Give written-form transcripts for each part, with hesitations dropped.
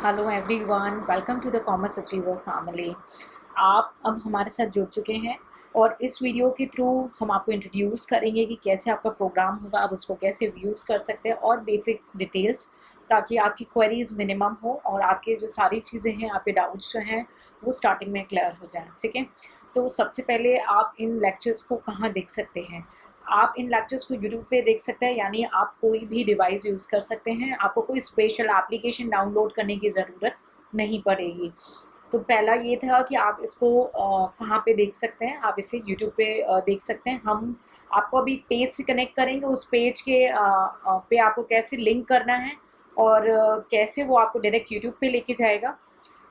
Hello everyone, welcome to the commerce achiever family. आप अब हमारे साथ जुड़ चुके हैं और इस वीडियो के थ्रू हम आपको इंट्रोड्यूस करेंगे कि कैसे आपका प्रोग्राम होगा, आप उसको कैसे व्यूज़ कर सकते हैं और बेसिक डिटेल्स, ताकि आपकी क्वेरीज मिनिमम हो और आपके जो सारी चीज़ें हैं, आपके डाउट्स जो हैं वो स्टार्टिंग में क्लियर हो जाएं। ठीक है, तो सबसे पहले आप इन लेक्चर्स को कहाँ देख सकते हैं? आप इन लेक्चर्स को यूट्यूब पे देख सकते हैं, यानी आप कोई भी डिवाइस यूज़ कर सकते हैं, आपको कोई स्पेशल एप्लीकेशन डाउनलोड करने की ज़रूरत नहीं पड़ेगी। तो पहला ये था कि आप इसको कहाँ पे देख सकते हैं। आप इसे यूट्यूब पे देख सकते हैं। हम आपको अभी पेज से कनेक्ट करेंगे, उस पेज के पे आपको कैसे लिंक करना है और कैसे वो आपको डायरेक्ट यूट्यूब पे लेके जाएगा।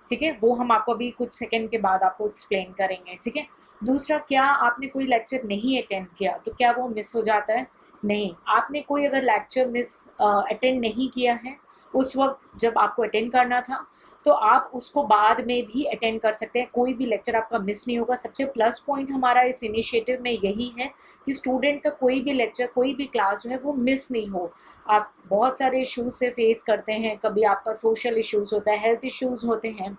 ठीक है, वो हम आपको अभी कुछ सेकंड के बाद आपको एक्सप्लेन करेंगे। ठीक है, दूसरा, क्या आपने कोई लेक्चर नहीं अटेंड किया तो क्या वो मिस हो जाता है? नहीं, आपने कोई अगर लेक्चर मिस अटेंड नहीं किया है उस वक्त जब आपको अटेंड करना था, तो आप उसको बाद में भी अटेंड कर सकते हैं, कोई भी लेक्चर आपका मिस नहीं होगा। सबसे प्लस पॉइंट हमारा इस इनिशिएटिव में यही है कि स्टूडेंट का कोई भी लेक्चर, कोई भी क्लास जो है वो मिस नहीं हो। आप बहुत सारे इश्यूज से फेस करते हैं, कभी आपका सोशल इश्यूज होता है, हेल्थ इश्यूज होते हैं,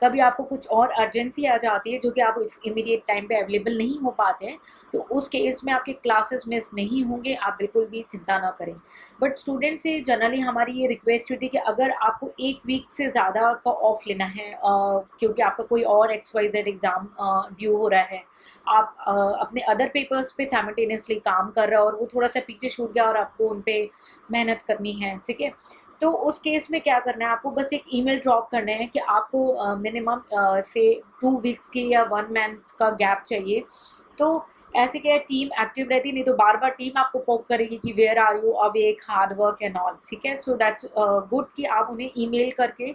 कभी आपको कुछ और अर्जेंसी आ जाती है जो कि आप इस इमीडिएट टाइम पे अवेलेबल नहीं हो पाते हैं, तो उस केस में आपके क्लासेस मिस नहीं होंगे, आप बिल्कुल भी चिंता ना करें। बट स्टूडेंट से जनरली हमारी ये रिक्वेस्ट होती है कि अगर आपको एक वीक से ज़्यादा का ऑफ लेना है क्योंकि आपका कोई और XYZ एग्ज़ाम ड्यू हो रहा है, आप अपने अदर पेपर्स पे साइमल्टेनियसली काम कर रहे हो और वो थोड़ा सा पीछे छूट गया और आपको उन पर मेहनत करनी है, ठीक है, तो उस केस में क्या करना है, आपको बस एक ईमेल ड्रॉप करना है कि आपको मिनिमम से 2 वीक्स की या 1 मंथ का गैप चाहिए। तो ऐसे क्या है, टीम एक्टिव रहती, नहीं तो बार बार टीम आपको पोक करेगी कि where are you, awake, hard work and all. ठीक है, सो दैट्स गुड कि आप उन्हें ईमेल करके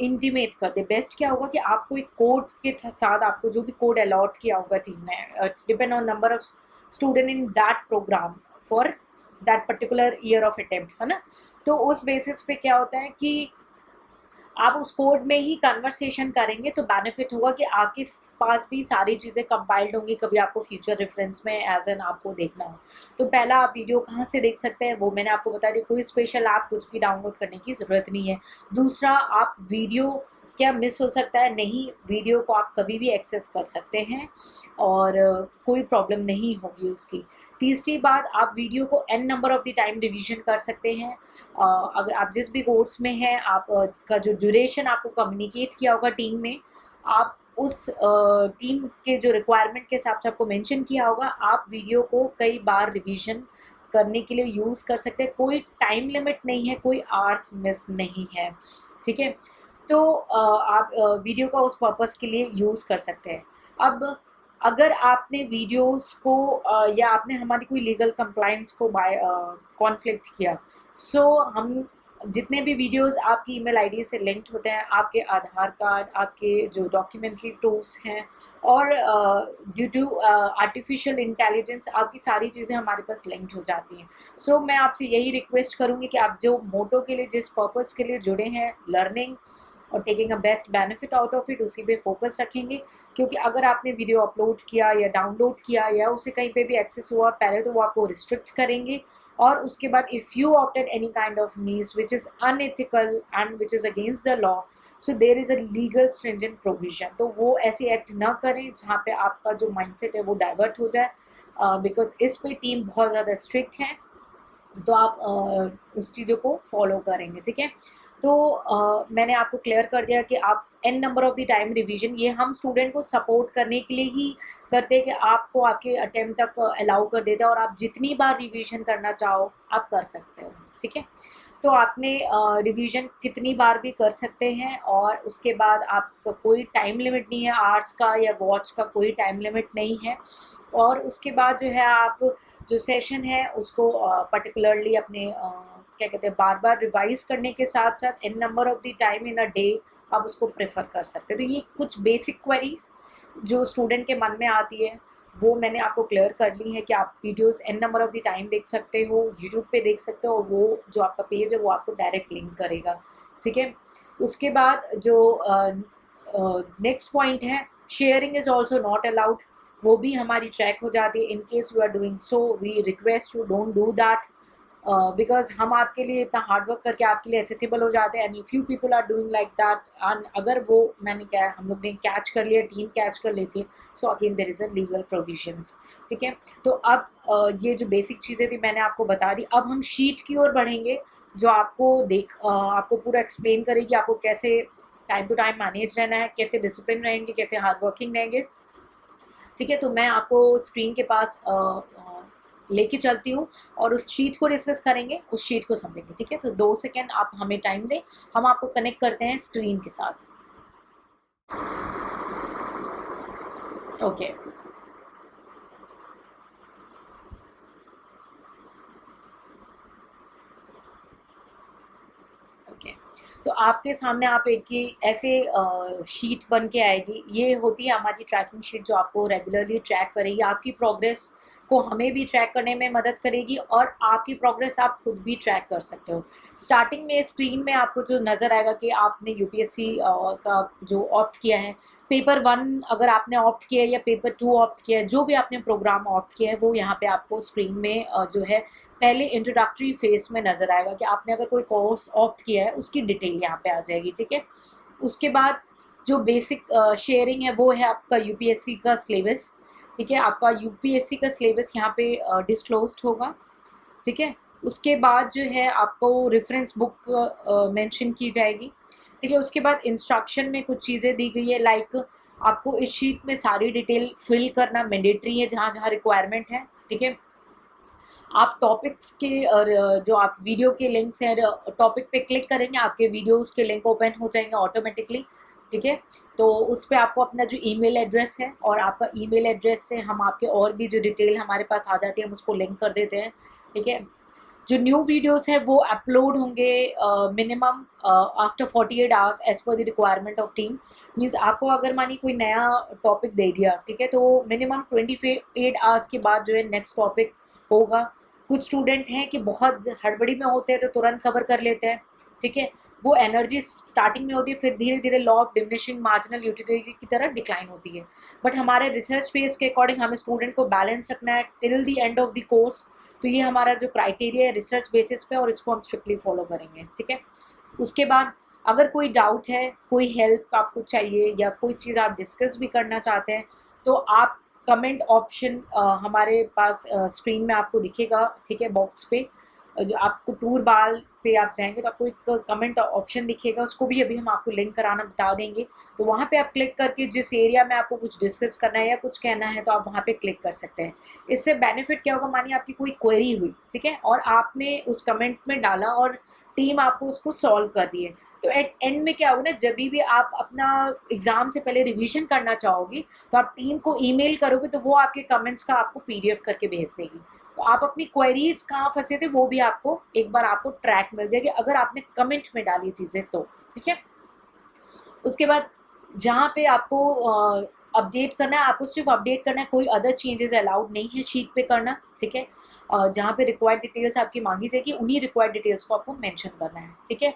इंटीमेट कर दे। बेस्ट क्या होगा कि आपको एक कोड के साथ आपको जो भी कोड अलॉट किया होगा टीम ने, it's depend on number of student in that program for that particular year of attempt, है ना। तो उस बेसिस पे क्या होता है कि आप उस कोड में ही कन्वर्सेशन करेंगे तो बेनिफिट होगा कि आपके पास भी सारी चीज़ें कंपाइल्ड होंगी, कभी आपको फ्यूचर रेफरेंस में एज एन आपको देखना हो। तो पहला, आप वीडियो कहाँ से देख सकते हैं वो मैंने आपको बता दिया, कोई स्पेशल ऐप कुछ भी डाउनलोड करने की ज़रूरत नहीं है। दूसरा, आप वीडियो क्या मिस हो सकता है? नहीं, वीडियो को आप कभी भी एक्सेस कर सकते हैं और कोई प्रॉब्लम नहीं होगी उसकी। तीसरी बात, आप वीडियो को n number of the time revision कर सकते हैं। अगर आप जिस भी कोर्स में हैं, आप का जो ड्यूरेशन आपको कम्युनिकेट किया होगा टीम ने, आप उस टीम के जो रिक्वायरमेंट के हिसाब से आपको मेंशन किया होगा, आप वीडियो को कई बार रिवीजन करने के लिए यूज़ कर सकते हैं। कोई टाइम लिमिट नहीं है, कोई आवर्स मिस नहीं है। ठीक है, तो आप वीडियो का उस पर्पज़ के लिए यूज़ कर सकते हैं। अब अगर आपने वीडियोस को या आपने हमारी कोई लीगल कंप्लाइंस को बाय कॉन्फ्लिक्ट किया, सो हम जितने भी वीडियोस आपकी ईमेल आईडी से लिंक्ड होते हैं, आपके आधार कार्ड, आपके जो डॉक्यूमेंट्री प्रूफ्स हैं और ड्यू टू आर्टिफिशियल इंटेलिजेंस आपकी सारी चीज़ें हमारे पास लिंक्ड हो जाती हैं। सो मैं आपसे यही रिक्वेस्ट करूँगी कि आप जो मोटो के लिए, जिस पर्पज़ के लिए जुड़े हैं, लर्निंग और taking a best benefit out of it, उसी पे फोकस रखेंगे। क्योंकि अगर आपने वीडियो अपलोड किया या डाउनलोड किया या उसे कहीं पे भी एक्सेस हुआ, पहले तो वो आपको रिस्ट्रिक्ट करेंगे और उसके बाद if you opted any kind of means which is unethical and which is against the law, so there is a legal stringent provision. तो वो ऐसे एक्ट ना करें जहाँ पे आपका जो माइंडसेट है वो डाइवर्ट हो जाए, बिकॉज इस पे टीम बहुत ज़्यादा स्ट्रिक्ट है। तो आप उस चीज़ों को फॉलो करेंगे। ठीक है, तो मैंने आपको क्लियर कर दिया कि आप n number of the time revision, ये हम स्टूडेंट को सपोर्ट करने के लिए ही करते हैं कि आपको आपके अटेम्प्ट तक अलाउ कर देता है और आप जितनी बार रिवीजन करना चाहो आप कर सकते हो। ठीक है, तो आपने रिवीजन कितनी बार भी कर सकते हैं और उसके बाद आपका कोई टाइम लिमिट नहीं है, आवर्स का या वॉच का कोई टाइम लिमिट नहीं है। और उसके बाद जो है, आप जो सेशन है उसको पर्टिकुलरली अपने क्या कहते हैं, बार बार रिवाइज करने के साथ साथ n number of the time in a day आप उसको प्रेफर कर सकते हैं। तो ये कुछ बेसिक क्वेरीज जो स्टूडेंट के मन में आती है वो मैंने आपको क्लियर कर ली है कि आप videos n number of the time देख सकते हो, यूट्यूब पे देख सकते हो और वो जो आपका पेज है वो आपको डायरेक्ट लिंक करेगा। ठीक है, उसके बाद जो नेक्स्ट पॉइंट है, sharing is also not allowed, वो भी हमारी ट्रैक हो जाती है। In case you are doing so, we request you don't do that. Because हम आपके लिए इतना हार्ड वर्क करके आपके लिए एक्सेसिबल हो जाते हैं, and if you people are doing like that, and अगर वो मैंने क्या हम लोग ने कैच कर लिया, टीम कैच कर लेती है, so again there is a legal provisions. ठीक है, तो अब ये जो बेसिक चीज़ें थी मैंने आपको बता दी। अब हम शीट की ओर बढ़ेंगे, जो आपको पूरा एक्सप्लेन करेगी आपको कैसे टाइम टू टाइम मैनेज रहना है, कैसे डिसिप्लिन रहेंगे, कैसे हार्ड वर्किंग रहेंगे। ठीक है, तो मैं आपको स्क्रीन के पास लेके चलती हूँ और उस शीट को डिस्कस करेंगे, उस शीट को समझेंगे। ठीक है, तो 2 सेकेंड आप हमें टाइम दें, हम आपको कनेक्ट करते हैं स्क्रीन के साथ। ओके, ओके, तो आपके सामने आप एक ही ऐसे शीट बन के आएगी। ये होती है हमारी ट्रैकिंग शीट, जो आपको रेगुलरली ट्रैक करेगी, आपकी प्रोग्रेस को हमें भी ट्रैक करने में मदद करेगी, और आपकी प्रोग्रेस आप खुद भी ट्रैक कर सकते हो। स्टार्टिंग में स्क्रीन में आपको जो नज़र आएगा कि आपने यूपीएससी का जो ऑप्ट किया है, पेपर 1 अगर आपने ऑप्ट किया है या पेपर 2 ऑप्ट किया है, जो भी आपने प्रोग्राम ऑप्ट किया है वो यहाँ पे आपको स्क्रीन में जो है पहले इंट्रोडक्टरी फेज में नज़र आएगा कि आपने अगर कोई कोर्स ऑप्ट किया है उसकी डिटेल यहाँ पे आ जाएगी। ठीक है, उसके बाद जो बेसिक शेयरिंग है वो है आपका यूपीएससी का सिलेबस। ठीक है, आपका यूपीएससी का सिलेबस यहाँ पे डिस्क्लोज्ड होगा। ठीक है, उसके बाद जो है आपको रेफरेंस बुक मेंशन की जाएगी। ठीक है, उसके बाद इंस्ट्रक्शन में कुछ चीज़ें दी गई है, लाइक आपको इस शीट में सारी डिटेल फिल करना मैंडेटरी है जहाँ जहाँ रिक्वायरमेंट है। ठीक है, आप टॉपिक्स के और जो आप वीडियो के लिंक्स हैं, टॉपिक पे क्लिक करेंगे आपके वीडियोस के लिंक ओपन हो जाएंगे ऑटोमेटिकली। ठीक है, तो उस पर आपको अपना जो ईमेल एड्रेस है, और आपका ईमेल एड्रेस से हम आपके और भी जो डिटेल हमारे पास आ जाती है हम उसको लिंक कर देते हैं। ठीक है, जो न्यू वीडियोस है वो अपलोड होंगे minimum after 48 hours as per the requirement of team. Means आपको अगर मानी कोई नया टॉपिक दे दिया, ठीक है, तो मिनिमम 28 आवर्स के बाद जो है नेक्स्ट टॉपिक होगा। कुछ स्टूडेंट हैं कि बहुत हड़बड़ी में होते हैं तो तुरंत कवर कर लेते हैं। ठीक है, वो एनर्जी स्टार्टिंग में होती है, फिर धीरे धीरे law of diminishing marginal utility की तरह डिक्लाइन होती है। बट हमारे रिसर्च फेज के अकॉर्डिंग हमें स्टूडेंट को बैलेंस रखना है till the end of the course. तो ये हमारा जो क्राइटेरिया है रिसर्च बेसिस पे, और इसको हम स्ट्रिक्टली फॉलो करेंगे। ठीक है, उसके बाद अगर कोई डाउट है, कोई हेल्प आपको चाहिए, या कोई चीज़ आप डिस्कस भी करना चाहते हैं, तो आप कमेंट ऑप्शन हमारे पास स्क्रीन में आपको दिखेगा। ठीक है, बॉक्स पे जो आपको टूर बार पे आप जाएंगे तो आपको एक कमेंट ऑप्शन दिखेगा, उसको भी अभी हम आपको लिंक कराना बता देंगे। तो वहाँ पे आप क्लिक करके जिस एरिया में आपको कुछ डिस्कस करना है या कुछ कहना है तो आप वहाँ पे क्लिक कर सकते हैं। इससे बेनिफिट क्या होगा, मानिए आपकी कोई क्वेरी हुई, ठीक है, और आपने उस कमेंट में डाला और टीम आपको उसको सॉल्व कर रही है, तो एट एंड में क्या होगा ना, जब भी आप अपना एग्जाम से पहले रिवीजन करना चाहोगे तो आप टीम को ईमेल करोगे तो वो आपके कमेंट्स का आपको पीडीएफ करके भेज देगी। तो आप अपनी क्वेरीज कहाँ फंसे थे वो भी आपको एक बार आपको ट्रैक मिल जाएगी अगर आपने कमेंट में डाली चीज़ें तो। ठीक है, उसके बाद जहाँ पे आपको अपडेट करना है, आपको सिर्फ अपडेट करना है, कोई अदर चेंजेस अलाउड नहीं है शीट पे करना। ठीक है, जहाँ पे रिक्वायर्ड डिटेल्स आपकी मांगी जाएगी उन्हीं रिक्वायर्ड डिटेल्स को आपको मेंशन करना है। ठीक है,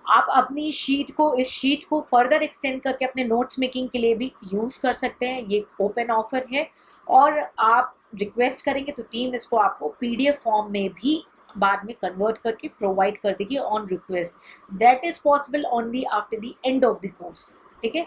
आप अपनी इस शीट को फर्दर एक्सटेंड करके अपने नोट्स मेकिंग के लिए भी यूज़ कर सकते हैं, ये ओपन ऑफर है। और आप रिक्वेस्ट करेंगे तो टीम इसको आपको पीडीएफ फॉर्म में भी बाद में कन्वर्ट करके प्रोवाइड कर देगी on request. That is possible only after the end of the course. ठीक है,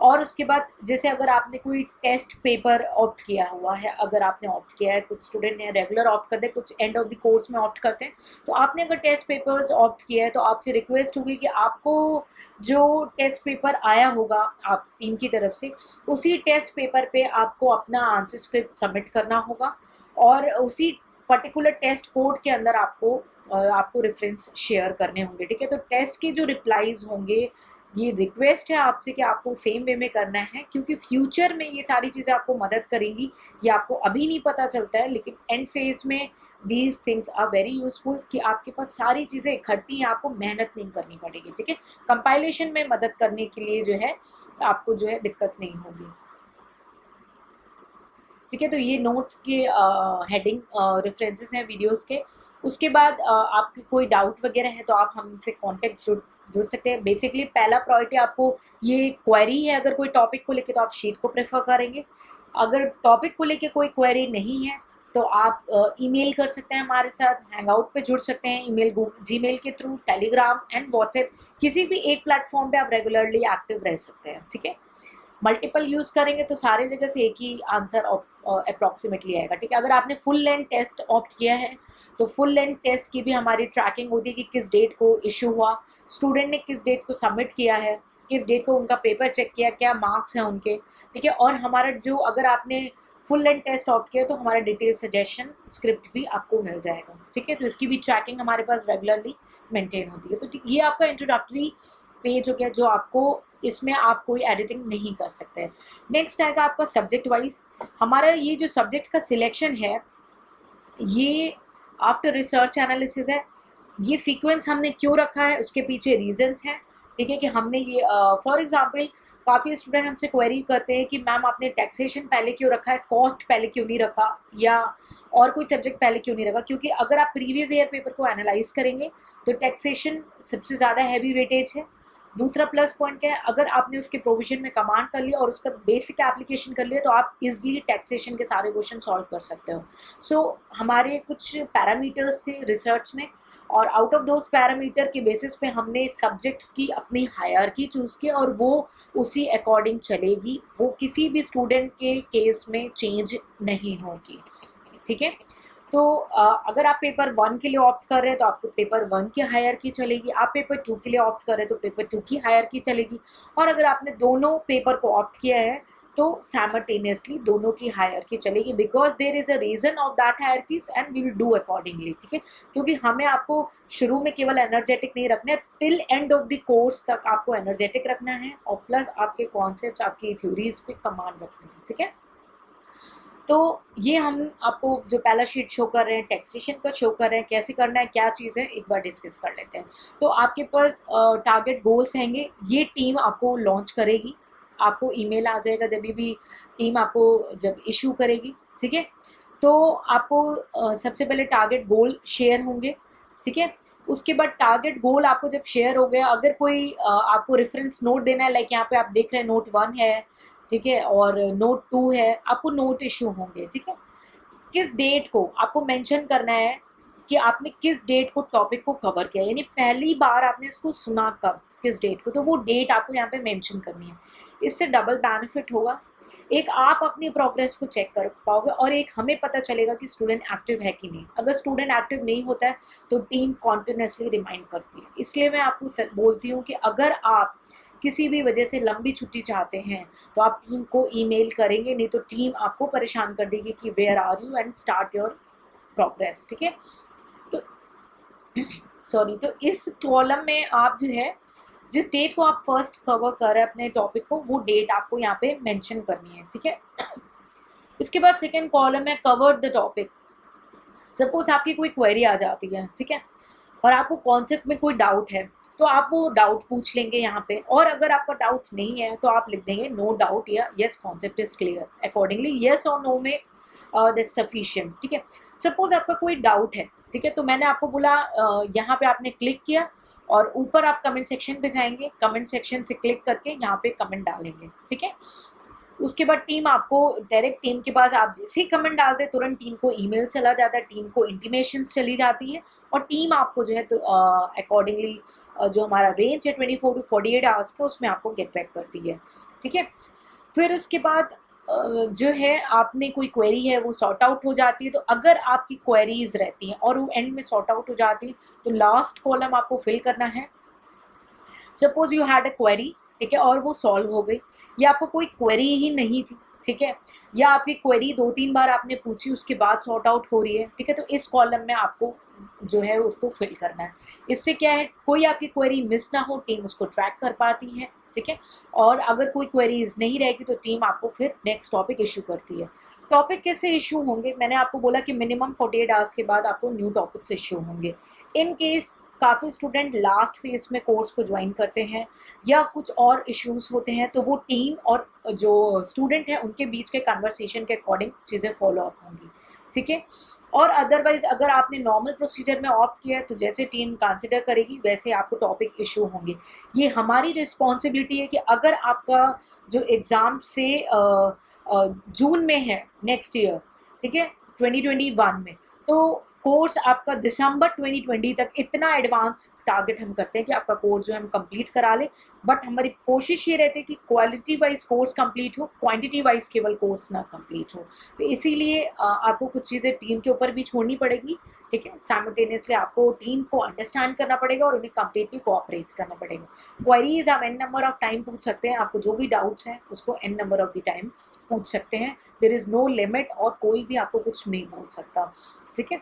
और उसके बाद जैसे अगर आपने कोई टेस्ट पेपर ऑप्ट किया हुआ है, अगर आपने ऑप्ट किया है, कुछ स्टूडेंट हैं रेगुलर ऑप्ट करते हैं, कुछ एंड ऑफ द कोर्स में ऑप्ट करते हैं, तो आपने अगर टेस्ट पेपर्स ऑप्ट किया है तो आपसे रिक्वेस्ट होगी कि आपको जो टेस्ट पेपर आया होगा आप टीम की तरफ से, उसी टेस्ट पेपर पे आपको अपना आंसर स्क्रिप्ट सबमिट करना होगा, और उसी पर्टिकुलर टेस्ट कोड के अंदर आपको रेफरेंस शेयर करने होंगे। ठीक है, तो टेस्ट के जो रिप्लाईज होंगे, ये रिक्वेस्ट है आपसे कि आपको सेम वे में करना है, क्योंकि फ्यूचर में ये सारी चीज़ें आपको मदद करेंगी। ये आपको अभी नहीं पता चलता है, लेकिन एंड फेज में these things are very useful कि आपके पास सारी चीज़ें इकट्ठी हैं, आपको मेहनत नहीं करनी पड़ेगी। ठीक है, कंपाइलेशन में मदद करने के लिए जो है आपको जो है दिक्कत नहीं होगी। ठीक है, तो ये नोट्स के हेडिंग रेफरेंसेस हैं वीडियोस के। उसके बाद आपकी कोई डाउट वगैरह है तो आप हमसे कांटेक्ट जुड़ सकते हैं। बेसिकली पहला प्रायोरिटी आपको ये क्वेरी है, अगर कोई टॉपिक को लेके तो आप शीट को प्रेफर करेंगे। अगर टॉपिक को लेके कोई क्वेरी नहीं है तो आप ईमेल कर सकते हैं हमारे साथ, हैंगआउट पे जुड़ सकते हैं, ईमेल जीमेल के थ्रू, टेलीग्राम एंड व्हाट्सएप, किसी भी एक प्लेटफॉर्म पे आप रेगुलरली एक्टिव रह सकते हैं, ठीक है। मल्टीपल यूज़ करेंगे तो सारी जगह से एक ही आंसर अप्रॉक्सीमेटली आएगा, ठीक है। अगर आपने फुल लेंथ टेस्ट ऑप्ट किया है तो फुल लेंथ टेस्ट की भी हमारी ट्रैकिंग होती है कि किस डेट को इशू हुआ, स्टूडेंट ने किस डेट को सबमिट किया है, किस डेट को उनका पेपर चेक किया, क्या मार्क्स हैं उनके, ठीक है। और हमारा जो, अगर आपने फुल लेंथ टेस्ट ऑप्ट किया तो हमारा डिटेल सजेशन स्क्रिप्ट भी आपको मिल जाएगा, ठीक है। तो इसकी भी ट्रैकिंग हमारे पास रेगुलरली मेंटेन होती है। तो ये आपका इंट्रोडक्टरी पेज हो गया, जो आपको, इसमें आप कोई एडिटिंग नहीं कर सकते। नेक्स्ट आएगा आपका सब्जेक्ट वाइज। हमारा ये जो सब्जेक्ट का सिलेक्शन है ये आफ्टर रिसर्च एनालिसिस है। ये सीक्वेंस हमने क्यों रखा है उसके पीछे रीजंस हैं, ठीक है। कि हमने ये फॉर एग्जांपल काफ़ी स्टूडेंट हमसे क्वेरी करते हैं कि मैम आपने टैक्सेशन पहले क्यों रखा है, कॉस्ट पहले क्यों नहीं रखा, या और कोई सब्जेक्ट पहले क्यों नहीं रखा। क्योंकि अगर आप प्रीवियस ईयर पेपर को एनालाइज करेंगे तो टैक्सेशन सबसे ज़्यादा हैवी वेटेज है। दूसरा प्लस पॉइंट क्या है, अगर आपने उसके प्रोविजन में कमांड कर लिया और उसका बेसिक एप्लीकेशन कर लिया तो आप इजीली टैक्सेशन के सारे क्वेश्चन सॉल्व कर सकते हो। सो हमारे कुछ पैरामीटर्स थे रिसर्च में, और आउट ऑफ दोज पैरामीटर के बेसिस पे हमने सब्जेक्ट की अपनी हायरार्की चूज़ की और वो उसी अकॉर्डिंग चलेगी, वो किसी भी स्टूडेंट के केस में चेंज नहीं होगी, ठीक है। तो अगर आप पेपर 1 के लिए ऑप्ट कर रहे हैं तो आपको पेपर 1 की हायरार्की चलेगी, आप पेपर 2 के लिए ऑप्ट कर रहे हैं तो पेपर 2 की हायरार्की चलेगी, और अगर आपने दोनों पेपर को ऑप्ट किया है तो साइमल्टेनियसली दोनों की हायरार्की चलेगी, because there is a reason of that hierarchies and we will do accordingly, ठीक है। क्योंकि हमें आपको शुरू में केवल एनर्जेटिक नहीं रखना है, till end of the course तक आपको एनर्जेटिक रखना है, और प्लस आपके कॉन्सेप्ट्स, आपकी थ्योरीज पे कमांड रखनी है, ठीक है। तो ये हम आपको जो पहला शीट शो कर रहे हैं, टैक्सेशन का शो कर रहे हैं, कैसे करना है, क्या चीज़ है, एक बार डिस्कस कर लेते हैं। तो आपके पास टारगेट गोल्स हैंगे, ये टीम आपको लॉन्च करेगी, आपको ईमेल आ जाएगा जब भी टीम आपको जब इशू करेगी, ठीक है। तो आपको सबसे पहले टारगेट गोल शेयर होंगे, ठीक है। उसके बाद टारगेट गोल आपको जब शेयर हो गया, अगर कोई आपको रेफरेंस नोट देना है, लाइक यहाँ पे आप देख रहे हैं नोट 1 है, ठीक है, और नोट 2 है, आपको नोट इशू होंगे, ठीक है। किस डेट को आपको मेंशन करना है कि आपने किस डेट को टॉपिक को कवर किया, यानी पहली बार आपने इसको सुना कब, किस डेट को, तो वो डेट आपको यहाँ पे मेंशन करनी है। इससे डबल बेनिफिट होगा, एक आप अपनी प्रोग्रेस को चेक कर पाओगे और एक हमें पता चलेगा कि स्टूडेंट एक्टिव है कि नहीं। अगर स्टूडेंट एक्टिव नहीं होता है तो टीम कॉन्टिन्यूसली रिमाइंड करती है। इसलिए मैं आपको बोलती हूँ कि अगर आप किसी भी वजह से लंबी छुट्टी चाहते हैं तो आप टीम को ईमेल करेंगे, नहीं तो टीम आपको परेशान कर देगी कि where are you and start your progress, ठीक है। तो सॉरी, तो इस कॉलम में आप जो है जिस डेट को आप फर्स्ट कवर कर रहे हैं अपने टॉपिक को, वो डेट आपको यहाँ पे मेंशन करनी है, ठीक है। इसके बाद सेकेंड कॉलम है कवर द टॉपिक। सपोज आपकी कोई क्वेरी आ जाती है, ठीक है, और आपको कॉन्सेप्ट में कोई डाउट है तो आप वो डाउट पूछ लेंगे यहाँ पे, और अगर आपका डाउट नहीं है तो आप लिख देंगे नो डाउट या yes concept is clear. Accordingly yes और नो में दैट्स सफिशिएंट, ठीक है। सपोज आपका कोई डाउट है, ठीक है, तो मैंने आपको बोला यहाँ पे आपने क्लिक किया और ऊपर आप कमेंट सेक्शन पे जाएंगे, कमेंट सेक्शन से क्लिक करके यहाँ पे कमेंट डालेंगे, ठीक है। उसके बाद टीम आपको डायरेक्ट टीम के पास आप जैसे ही कमेंट डालते हैं तुरंत टीम को ईमेल चला जाता है, टीम को इंटीमेशंस चली जाती है, और टीम आपको जो है तो अकॉर्डिंगली जो हमारा रेंज है 24 to 48 आवर्स का, उसमें आपको गेट बैक करती है, ठीक है। फिर उसके बाद जो है आपने कोई क्वेरी है वो सॉर्ट आउट हो जाती है। तो अगर आपकी क्वेरीज रहती हैं और वो एंड में सॉर्ट आउट हो जाती है तो लास्ट कॉलम आपको फिल करना है। Suppose you had a query, ठीक है, और वो सॉल्व हो गई, या आपको कोई क्वेरी ही नहीं थी, ठीक है, या आपकी क्वेरी 2-3 बार आपने पूछी उसके बाद सॉर्ट आउट हो रही है, ठीक है, तो इस कॉलम में आपको जो है उसको फिल करना है। इससे क्या है, कोई आपकी क्वेरी मिस ना हो, टीम उसको ट्रैक कर पाती है, ठीक है। और अगर कोई क्वेरीज नहीं रहेगी तो टीम आपको फिर नेक्स्ट टॉपिक इशू करती है। टॉपिक कैसे इशू होंगे, मैंने आपको बोला कि मिनिमम 48 आवर्स के बाद आपको न्यू टॉपिक्स इशू होंगे। इन केस काफ़ी स्टूडेंट लास्ट फेज में कोर्स को ज्वाइन करते हैं या कुछ और इश्यूज होते हैं तो वो टीम और जो स्टूडेंट है उनके बीच के कन्वर्सेशन के अकॉर्डिंग चीज़ें फॉलो अप होंगी, ठीक है। और अदरवाइज अगर आपने नॉर्मल प्रोसीजर में ऑप्ट किया है तो जैसे टीम कंसिडर करेगी वैसे आपको टॉपिक इशू होंगे। ये हमारी रिस्पॉन्सिबिलिटी है कि अगर आपका जो एग्ज़ाम से जून में है नेक्स्ट ईयर, ठीक है, 2021 में। तो कोर्स आपका दिसंबर 2020 तक इतना एडवांस टारगेट हम करते हैं कि आपका कोर्स जो है हम कंप्लीट करा ले। बट हमारी कोशिश ये रहती है कि क्वालिटी वाइज कोर्स कंप्लीट हो, क्वांटिटी वाइज केवल कोर्स ना कंप्लीट हो। तो इसीलिए आपको कुछ चीज़ें टीम के ऊपर भी छोड़नी पड़ेगी, ठीक है। साइमल्टेनियसली आपको टीम को अंडरस्टैंड करना पड़ेगा और उन्हें कंप्लीटली कोऑपरेट करना पड़ेगा। क्वेरीज आप एन नंबर ऑफ टाइम पूछ सकते हैं, आपको जो भी डाउट्स हैं उसको n number of the time पूछ सकते हैं। देयर इज़ नो लिमिट और कोई भी आपको कुछ नहीं बोल सकता, ठीक है।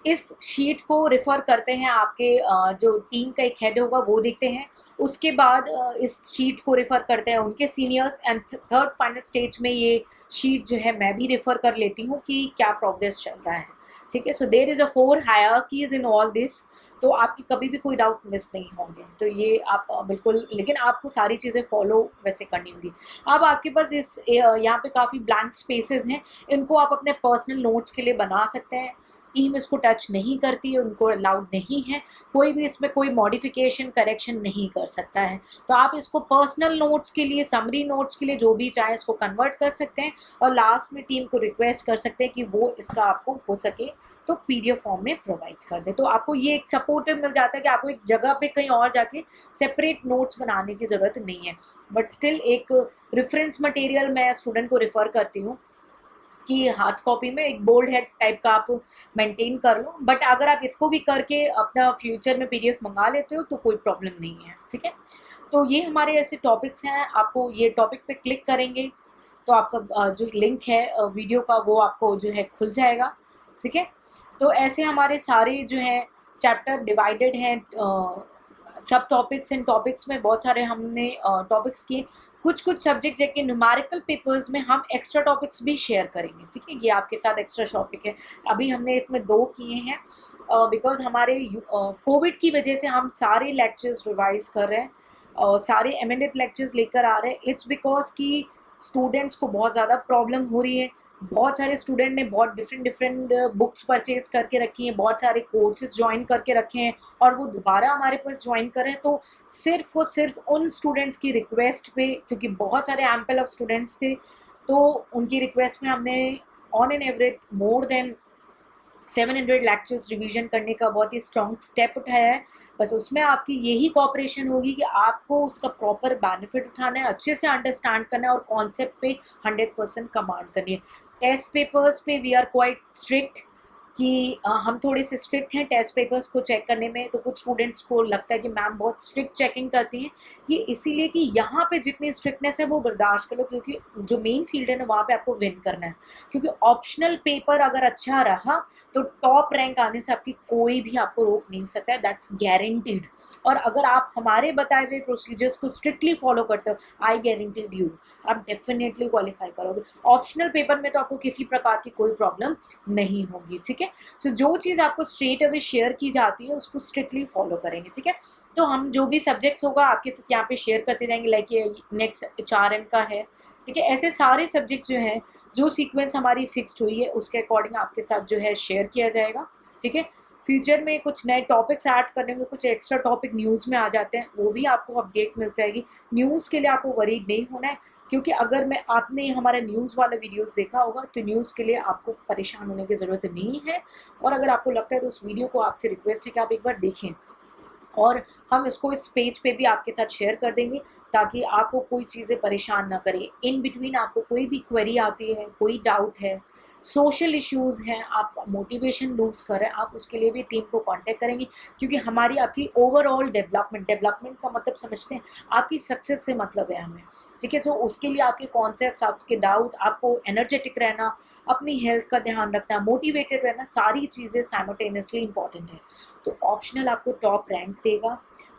इस शीट को रेफ़र करते हैं, आपके जो टीम का एक हेड होगा वो देखते हैं। उसके बाद इस शीट को रेफ़र करते हैं उनके seniors and third final stage में ये शीट जो है मैं भी रेफ़र कर लेती हूँ कि क्या प्रोग्रेस चल रहा है, ठीक है। So there is a 4 hierarchies in all this, तो आपकी कभी भी कोई डाउट मिस नहीं होंगे। तो ये आप बिल्कुल, लेकिन आपको सारी चीज़ें फॉलो वैसे करनी होगी। अब आपके पास इस यहाँ पे काफ़ी ब्लैंक स्पेसेस हैं, इनको आप अपने पर्सनल नोट्स के लिए बना सकते हैं। टीम इसको टच नहीं करती है, उनको अलाउड नहीं है, कोई भी इसमें कोई मॉडिफिकेशन करेक्शन नहीं कर सकता है। तो आप इसको पर्सनल नोट्स के लिए, समरी नोट्स के लिए जो भी चाहे इसको कन्वर्ट कर सकते हैं और लास्ट में टीम को रिक्वेस्ट कर सकते हैं कि वो इसका आपको हो सके तो पीडीएफ फॉर्म में प्रोवाइड कर दे। तो आपको ये एक सपोर्टिव मिल जाता है कि आपको एक जगह पे कहीं और जाके सेपरेट नोट्स बनाने की ज़रूरत नहीं है। बट स्टिल एक रेफरेंस मटेरियल मैं स्टूडेंट को रेफ़र करती हूँ कि हार्ड कॉपी में एक बोल्ड हेड टाइप का आप मेंटेन कर लो। बट अगर आप इसको भी करके अपना फ्यूचर में पीडीएफ मंगा लेते हो तो कोई प्रॉब्लम नहीं है, ठीक है। तो ये हमारे ऐसे टॉपिक्स हैं, आपको ये टॉपिक पे क्लिक करेंगे तो आपका जो लिंक है वीडियो का वो आपको जो है खुल जाएगा, ठीक है। तो ऐसे हमारे सारे जो हैं चैप्टर डिवाइडेड हैं सब टॉपिक्स एंड टॉपिक्स में बहुत सारे हमने टॉपिक्स किए। कुछ सब्जेक्ट जैसे न्यूमेरिकल पेपर्स में हम एक्स्ट्रा टॉपिक्स भी शेयर करेंगे, ठीक है। ये आपके साथ एक्स्ट्रा टॉपिक है, अभी हमने इसमें 2 किए हैं बिकॉज हमारे कोविड की वजह से हम सारे लेक्चर्स रिवाइज कर रहे हैं और सारे एमेंडेड लेक्चर्स लेकर आ रहे हैं। इट्स बिकॉज कि स्टूडेंट्स को बहुत ज़्यादा प्रॉब्लम हो रही है। बहुत सारे स्टूडेंट ने बहुत डिफरेंट बुक्स परचेज करके रखी हैं, बहुत सारे कोर्सेज ज्वाइन करके रखे हैं और वो दोबारा हमारे पास ज्वाइन करें। तो सिर्फ और सिर्फ उन स्टूडेंट्स की रिक्वेस्ट पे, क्योंकि बहुत सारे एम्पल ऑफ स्टूडेंट्स थे, तो उनकी रिक्वेस्ट में हमने on an average more than 700 lectures revision करने का बहुत ही स्ट्रॉन्ग स्टेप उठाया है। बस उसमें आपकी यही कॉपरेशन होगी कि आपको उसका प्रॉपर बेनिफिट उठाना है, अच्छे से अंडरस्टैंड करना है और कॉन्सेप्ट पे 100% कमांड करनी है। टेस्ट पेपर्स पे वी आर क्वाइट स्ट्रिक्ट कि हम थोड़े से स्ट्रिक्ट हैं टेस्ट पेपर्स को चेक करने में। तो कुछ स्टूडेंट्स को लगता है कि मैम बहुत स्ट्रिक्ट चेकिंग करती हैं, ये इसीलिए कि यहाँ पे जितनी स्ट्रिक्टनेस है वो बर्दाश्त कर लो, क्योंकि जो मेन फील्ड है ना वहाँ पे आपको विन करना है। क्योंकि ऑप्शनल पेपर अगर अच्छा रहा तो टॉप रैंक आने से आपकी कोई भी आपको रोक नहीं सकता है, दैट्स गारंटीड। और अगर आप हमारे बताए हुए प्रोसीजर्स को स्ट्रिक्टली फॉलो करते हो, आई गारंटीड यू आप डेफिनेटली क्वालिफाई करोगे। ऑप्शनल पेपर में तो आपको किसी प्रकार की कोई प्रॉब्लम नहीं होगी, ठीक है। सो जो चीज़ आपको स्ट्रेट अवे शेयर की जाती है उसको स्ट्रिक्टली फॉलो करेंगे, ठीक है। तो हम जो भी सब्जेक्ट्स होगा आपके साथ यहाँ पे शेयर करते जाएंगे, लाइक ये नेक्स्ट HRM का है, ठीक है। ऐसे सारे सब्जेक्ट्स जो हैं, जो सीक्वेंस हमारी फिक्स्ड हुई है उसके अकॉर्डिंग आपके साथ जो है शेयर किया जाएगा, ठीक है। फ्यूचर में कुछ नए टॉपिक्स ऐड करने में, कुछ एक्स्ट्रा टॉपिक न्यूज़ में आ जाते हैं, वो भी आपको अपडेट मिल जाएगी। न्यूज़ के लिए आपको वरीड नहीं होना है, क्योंकि अगर मैं आपने हमारा न्यूज़ वाला वीडियोस देखा होगा तो न्यूज़ के लिए आपको परेशान होने की ज़रूरत नहीं है। और अगर आपको लगता है तो उस वीडियो को आपसे रिक्वेस्ट है कि आप एक बार देखें और हम इसको इस पेज पे भी आपके साथ शेयर कर देंगे ताकि आपको कोई चीज़ें परेशान ना करे। इन बिटवीन आपको कोई भी क्वेरी आती है, कोई डाउट है, सोशल इश्यूज़ हैं, आप मोटिवेशन लूज़ कर रहे हैं, आप उसके लिए भी टीम को कांटेक्ट करेंगे, क्योंकि हमारी आपकी ओवरऑल डेवलपमेंट का मतलब समझते हैं, आपकी सक्सेस से मतलब है हमें, ठीक है। सो उसके लिए आपके कॉन्सेप्ट्स, आपके डाउट, आपको एनर्जेटिक रहना, अपनी हेल्थ का ध्यान रखना, मोटिवेटेड रहना, सारी चीज़ें साइमल्टेनियसली इंपॉर्टेंट है। तो ऑप्शनल आपको टॉप रैंक देगा,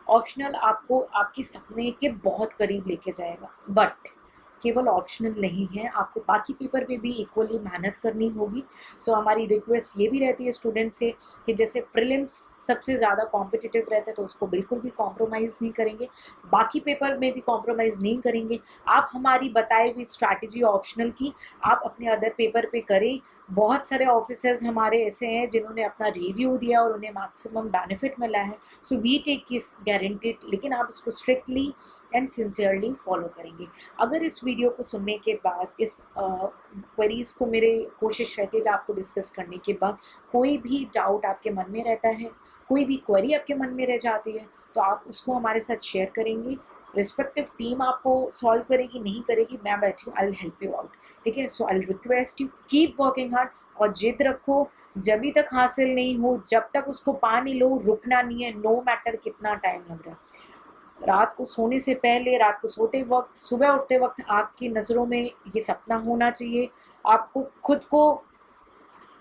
ऑप्शनल आपको आपके सपने के बहुत करीब लेके जाएगा, बट केवल ऑप्शनल नहीं है, आपको बाकी पेपर पे भी इक्वली मेहनत करनी होगी। सो हमारी रिक्वेस्ट ये भी रहती है स्टूडेंट से कि जैसे प्रीलिम्स सबसे ज़्यादा कॉम्पिटिटिव रहता है तो उसको बिल्कुल भी कॉम्प्रोमाइज़ नहीं करेंगे, बाकी पेपर में भी कॉम्प्रोमाइज़ नहीं करेंगे। आप हमारी बताई हुई स्ट्रैटेजी ऑप्शनल की आप अपने अदर पेपर पे करें। बहुत सारे ऑफिसर्स हमारे ऐसे हैं जिन्होंने अपना रिव्यू दिया और उन्हें मैक्सिमम बेनिफिट मिला है। सो वी टेक इस गारंटीड, लेकिन आप इसको स्ट्रिक्टली एंड सिंसियरली फॉलो करेंगे। अगर इस वीडियो को सुनने के बाद, इस क्वेरीज़ को मेरे कोशिश रहती है कि आपको डिस्कस करने के बाद कोई भी डाउट आपके मन में रहता है, कोई भी क्वेरी आपके मन में रह जाती है, तो आप उसको हमारे साथ शेयर करेंगे। रिस्पेक्टिव टीम आपको सॉल्व करेगी, नहीं करेगी, मैं बैठी हूँ, I will help you out. ठीक है, so I request you keep working hard और जिद रखो। जब तक हासिल नहीं हो, जब तक उसको पा नहीं लो, रुकना नहीं है, नो मैटर कितना टाइम लग रहा है। रात को सोने से पहले, रात को सोते वक्त, सुबह उठते वक्त आपकी नज़रों में ये सपना होना चाहिए। आपको खुद को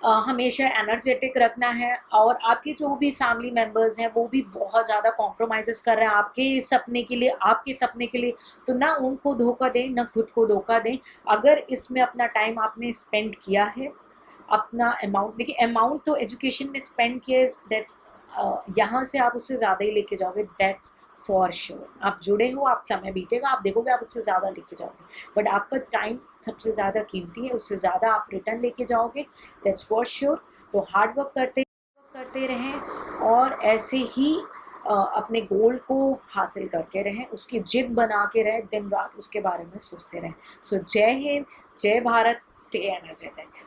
हमेशा एनर्जेटिक रखना है, और आपके जो भी फैमिली मेम्बर्स हैं वो भी बहुत ज़्यादा कॉम्प्रोमाइज़ कर रहे हैं आपके सपने के लिए, आपके सपने के लिए, तो ना उनको धोखा दें, ना खुद को धोखा दें। अगर इसमें अपना टाइम आपने स्पेंड किया है, अपना अमाउंट देखिए, अमाउंट तो एजुकेशन में स्पेंड किया है, दैट्स यहाँ से आप उससे ज़्यादा ही लेके जाओगे, दैट्स फॉर श्योर। आप जुड़े हो, आप समय बीतेगा, आप देखोगे आप उससे ज़्यादा लेके जाओगे, बट आपका टाइम सबसे ज़्यादा कीमती है, उससे ज़्यादा आप रिटर्न लेके जाओगे, दैट्स फॉर श्योर। तो हार्ड वर्क करते रहें, और ऐसे ही अपने गोल को हासिल करके रहें, उसकी जिद बना के रहें, दिन रात उसके बारे में सोचते रहें। सो जय हिंद, जय भारत, स्टे एनर्जेटिक।